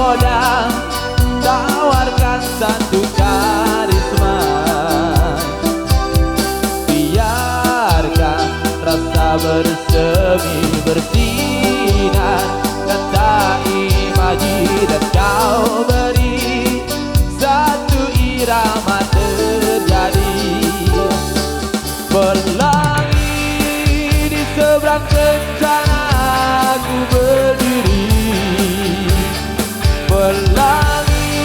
menggoda, tawarkan satu karisma. Biarkan rasa bersemi bersinar, kata imaji dan kau beri satu irama terjadi. Pelangi di seberang kencana aku berdiri, pelangi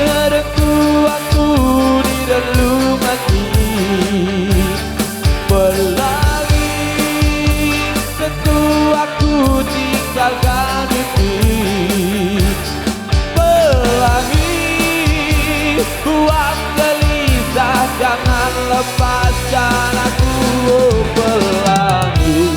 adengku aku di relung hati, pelangi tentu aku tinggalkan ini. Pelangi buat gelisah, jangan lepaskan aku, oh pelangi.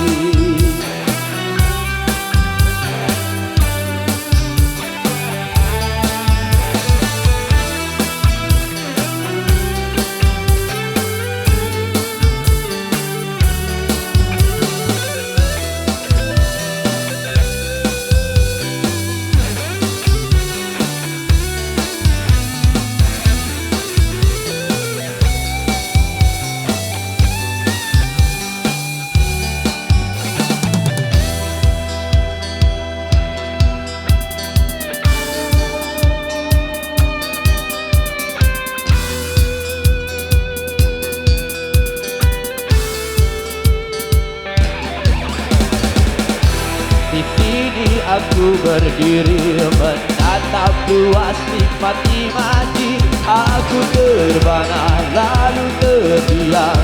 Di sini aku berdiri menatap luas nikmati imaji. Aku terbana lalu terdiam,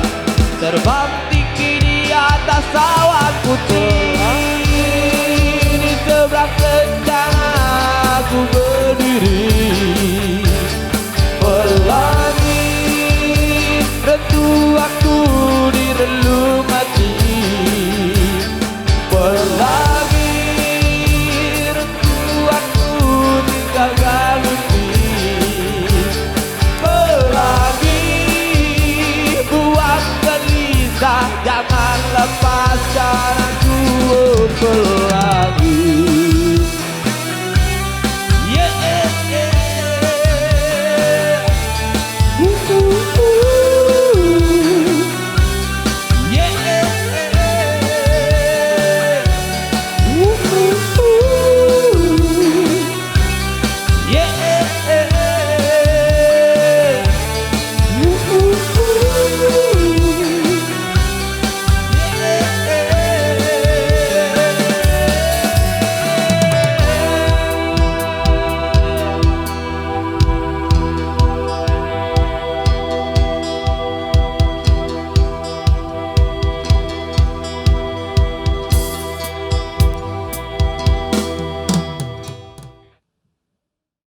terbang tinggi di atas awan putih.